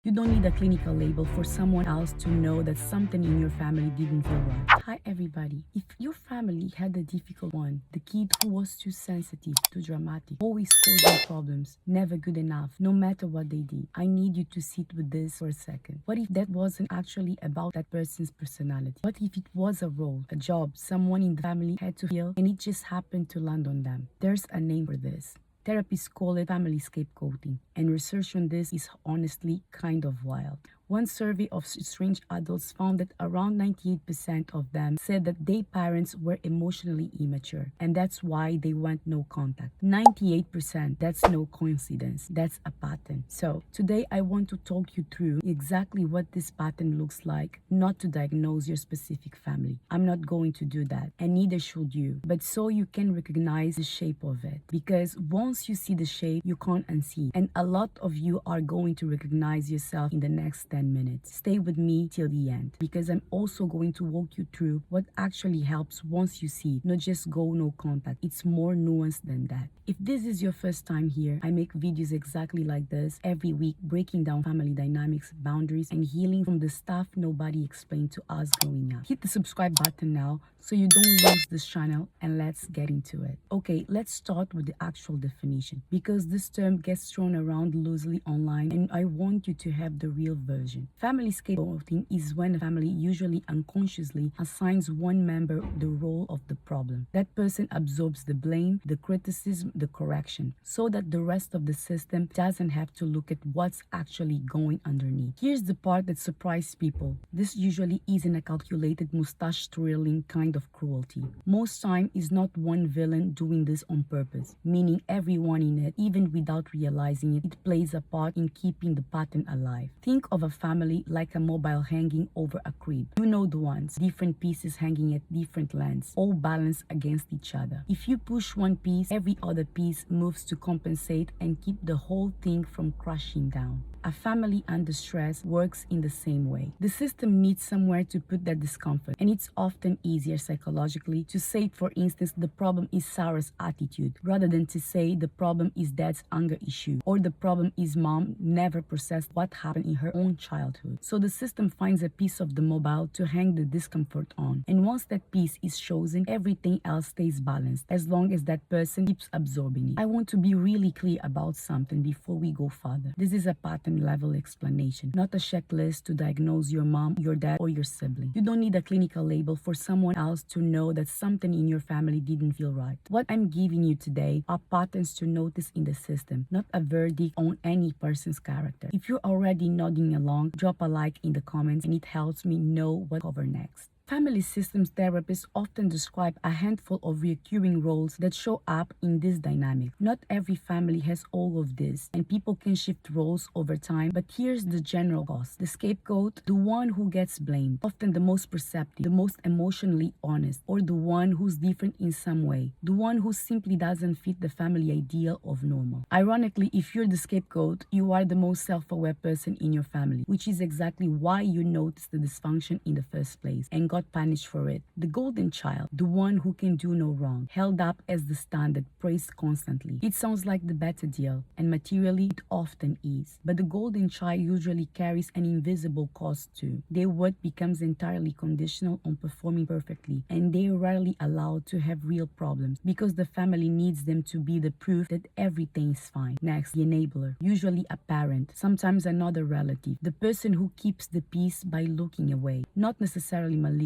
You don't need a clinical label for someone else to know that something in your family didn't feel right. Hi everybody. If your family had a difficult one, the kid who was too sensitive, too dramatic, always causing problems, never good enough, no matter what they did, I need you to sit with this for a second. What if that wasn't actually about that person's personality? What if it was a role, a job, someone in the family had to heal and it just happened to land on them? There's a name for this. Therapists call it family scapegoating, and research on this is honestly kind of wild. One survey of strange adults found that around 98% of them said that their parents were emotionally immature, and that's why they want no contact. 98%, that's no coincidence, that's a pattern. So, today I want to talk you through exactly what this pattern looks like, not to diagnose your specific family. I'm not going to do that, and neither should you, but so you can recognize the shape of it. Because once you see the shape, you can't unsee it, and a lot of you are going to recognize yourself in the next 10 minutes. Stay with me till the end, because I'm also going to walk you through what actually helps once you see it, not just go no contact. It's more nuanced than that. If this is your first time here, I make videos exactly like this every week, breaking down family dynamics, boundaries, and healing from the stuff nobody explained to us growing up. Hit the subscribe button now so you don't lose this channel, and let's get into it. Okay, let's start with the actual definition, because this term gets thrown around loosely online and I want you to have the real version. Family scapegoating is when a family, usually unconsciously, assigns one member the role of the problem. That person absorbs the blame, the criticism, the correction, so that the rest of the system doesn't have to look at what's actually going underneath. Here's the part that surprises people. This usually isn't a calculated, mustache-twirling kind of cruelty. Most time is not one villain doing this on purpose, meaning everyone in it, even without realizing it, it plays a part in keeping the pattern alive. Think of a family like a mobile hanging over a crib. You know the ones, different pieces hanging at different lengths, all balanced against each other. If you push one piece, every other piece moves to compensate and keep the whole thing from crashing down. A family under stress works in the same way. The system needs somewhere to put that discomfort, and it's often easier psychologically to say, for instance, the problem is Sarah's attitude, rather than to say the problem is dad's anger issue, or the problem is mom never processed what happened in her own childhood. So the system finds a piece of the mobile to hang the discomfort on, and once that piece is chosen, everything else stays balanced, as long as that person keeps absorbing it. I want to be really clear about something before we go further. This is a pattern level explanation, not a checklist to diagnose your mom, your dad, or your sibling. You don't need a clinical label for someone else to know that something in your family didn't feel right. What I'm giving you today are patterns to notice in the system, not a verdict on any person's character. If you're already nodding along, drop a like in the comments and it helps me know what to cover next. Family systems therapists often describe a handful of recurring roles that show up in this dynamic. Not every family has all of this, and people can shift roles over time, but here's the general cause. The scapegoat, the one who gets blamed, often the most perceptive, the most emotionally honest, or the one who's different in some way, the one who simply doesn't fit the family ideal of normal. Ironically, if you're the scapegoat, you are the most self-aware person in your family, which is exactly why you noticed the dysfunction in the first place and got punished for it. The golden child, the one who can do no wrong, held up as the standard, praised constantly. It sounds like the better deal, and materially it often is. But the golden child usually carries an invisible cost too. Their worth becomes entirely conditional on performing perfectly, and they're rarely allowed to have real problems because the family needs them to be the proof that everything is fine. Next, the enabler, usually a parent, sometimes another relative, the person who keeps the peace by looking away, not necessarily malicious,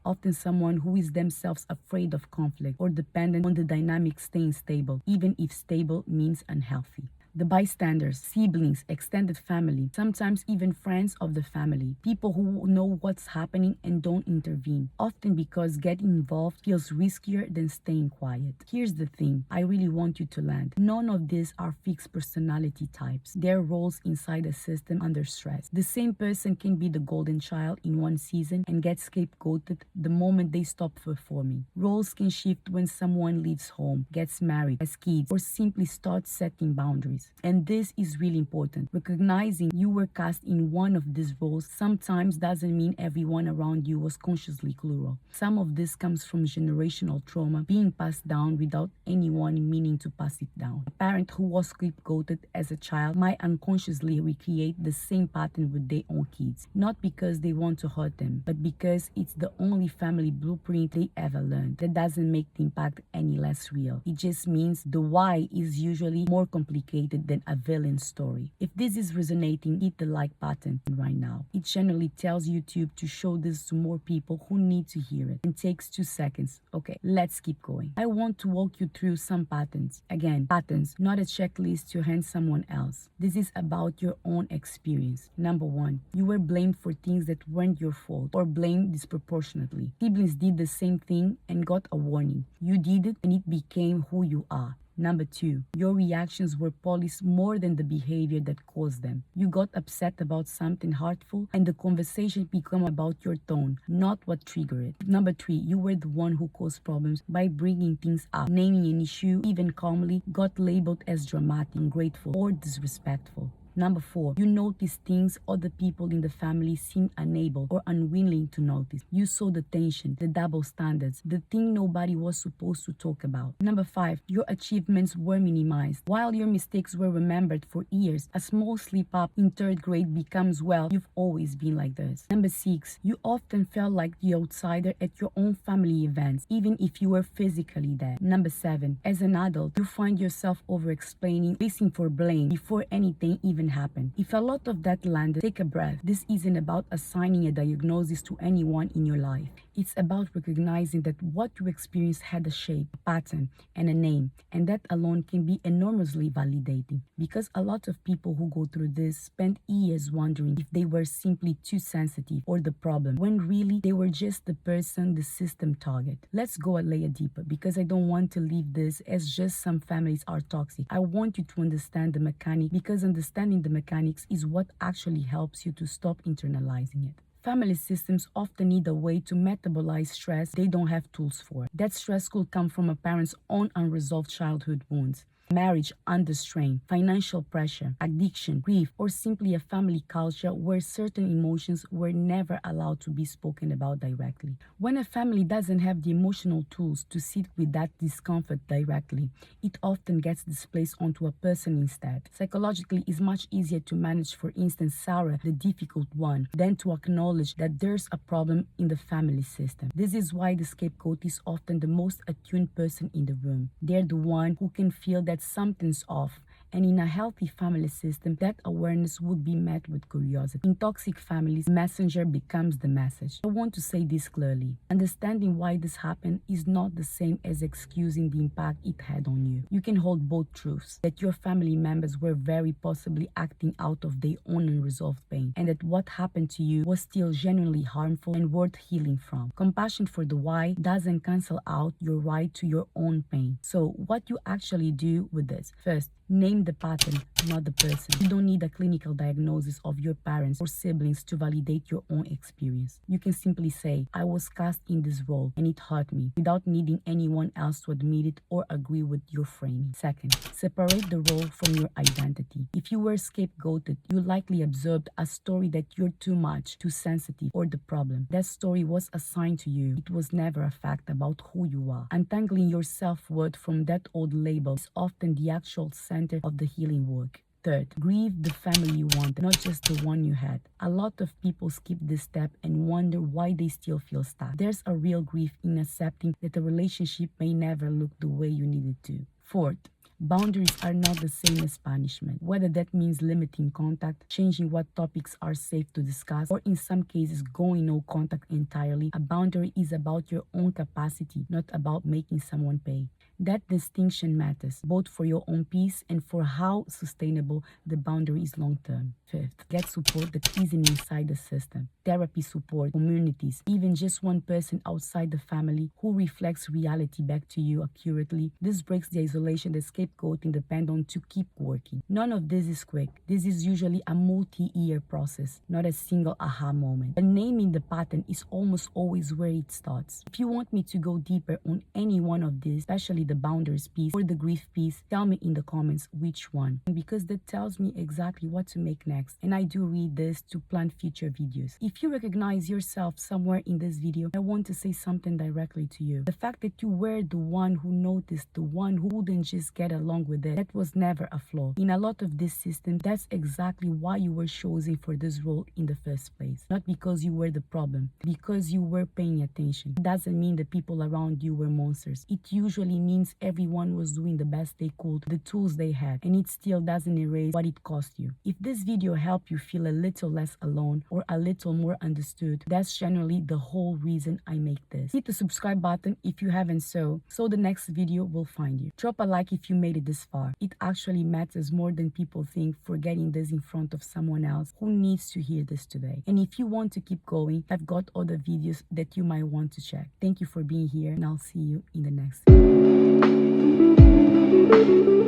often someone who is themselves afraid of conflict or dependent on the dynamic staying stable, even if stable means unhealthy. The bystanders, siblings, extended family, sometimes even friends of the family, people who know what's happening and don't intervene, often because getting involved feels riskier than staying quiet. Here's the thing I really want you to land. None of these are fixed personality types. They're roles inside a system under stress. The same person can be the golden child in one season and get scapegoated the moment they stop performing. Roles can shift when someone leaves home, gets married, has kids, or simply starts setting boundaries. choice. And this is really important. Recognizing you were cast in one of these roles sometimes doesn't mean everyone around you was consciously cruel. Some of this comes from generational trauma being passed down without anyone meaning to pass it down. A parent who was scapegoated as a child might unconsciously recreate the same pattern with their own kids, not because they want to hurt them, but because it's the only family blueprint they ever learned. That doesn't make the impact any less real. It just means the why is usually more complicated than a villain story. If this is resonating, hit the like button right now. It generally tells YouTube to show this to more people who need to hear it. It takes 2 seconds. Okay, let's keep going. I want to walk you through some patterns. Again, patterns, not a checklist to hand someone else. This is about your own experience. Number 1, you were blamed for things that weren't your fault or blamed disproportionately. Siblings did the same thing and got a warning. You did it and it became who you are. Number 2, your reactions were policed more than the behavior that caused them. You got upset about something hurtful and the conversation became about your tone, not what triggered it. Number 3, you were the one who caused problems by bringing things up. Naming an issue, even calmly, got labeled as dramatic, ungrateful, or disrespectful. Number 4, you noticed things other people in the family seemed unable or unwilling to notice. You saw the tension, the double standards, the thing nobody was supposed to talk about. Number 5, your achievements were minimized. While your mistakes were remembered for years, a small slip up in 3rd grade becomes, well, you've always been like this. Number 6, you often felt like the outsider at your own family events, even if you were physically there. Number 7, as an adult, you find yourself over-explaining, listening for blame before anything even happen. If a lot of that landed, take a breath. This isn't about assigning a diagnosis to anyone in your life. It's about recognizing that what you experienced had a shape, a pattern, and a name, and that alone can be enormously validating. Because a lot of people who go through this spend years wondering if they were simply too sensitive or the problem, when really they were just the person the system target. Let's go a layer deeper, because I don't want to leave this as just some families are toxic. I want you to understand the mechanic, because understanding the mechanics is what actually helps you to stop internalizing it. Family systems often need a way to metabolize stress they don't have tools for. That stress could come from a parent's own unresolved childhood wounds, marriage under strain, financial pressure, addiction, grief, or simply a family culture where certain emotions were never allowed to be spoken about directly. When a family doesn't have the emotional tools to sit with that discomfort directly, it often gets displaced onto a person instead. Psychologically, it's much easier to manage, for instance, Sarah, the difficult one, than to acknowledge that there's a problem in the family system. This is why the scapegoat is often the most attuned person in the room. They're the one who can feel that something's off, and in a healthy family system, that awareness would be met with curiosity. In toxic families, messenger becomes the message. I want to say this clearly. Understanding why this happened is not the same as excusing the impact it had on you. You can hold both truths, that your family members were very possibly acting out of their own unresolved pain, and that what happened to you was still genuinely harmful and worth healing from. Compassion for the why doesn't cancel out your right to your own pain. So what you actually do with this? First, name the pattern, not the person. You don't need a clinical diagnosis of your parents or siblings to validate your own experience. You can simply say, I was cast in this role and it hurt me, without needing anyone else to admit it or agree with your framing. Second, separate the role from your identity. If you were scapegoated, you likely observed a story that you're too much, too sensitive, or the problem. That story was assigned to you. It was never a fact about who you are. Untangling your self-worth from that old label is often the actual center of the healing work. Third, grieve the family you want, not just the one you had. A lot of people skip this step and wonder why they still feel stuck. There's a real grief in accepting that a relationship may never look the way you need it to. Fourth, boundaries are not the same as punishment. Whether that means limiting contact, changing what topics are safe to discuss, or in some cases going no contact entirely, a boundary is about your own capacity, not about making someone pay. That distinction matters, both for your own peace and for how sustainable the boundary is long-term. Fifth, get support that isn't inside the system. Therapy support, communities, even just one person outside the family who reflects reality back to you accurately. This breaks the isolation that scapegoating depends on to keep working. None of this is quick. This is usually a multi-year process, not a single aha moment. But naming the pattern is almost always where it starts. If you want me to go deeper on any one of these, especially the boundaries piece or the grief piece, tell me in the comments which one, because that tells me exactly what to make next. And I do read this to plan future videos. If you recognize yourself somewhere in this video, I want to say something directly to you. The fact that you were the one who noticed, the one who wouldn't just get along with it, that was never a flaw. In a lot of this system, that's exactly why you were chosen for this role in the first place. Not because you were the problem, because you were paying attention. It doesn't mean the people around you were monsters. It usually means everyone was doing the best they could, the tools they had, and it still doesn't erase what it cost you. If this video helped you feel a little less alone or a little more understood, that's generally the whole reason I make this. Hit the subscribe button if you haven't so the next video will find you. Drop a like if you made it this far. It actually matters more than people think for getting this in front of someone else who needs to hear this today. And if you want to keep going, I've got other videos that you might want to check. Thank you for being here, and I'll see you in the next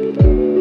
video.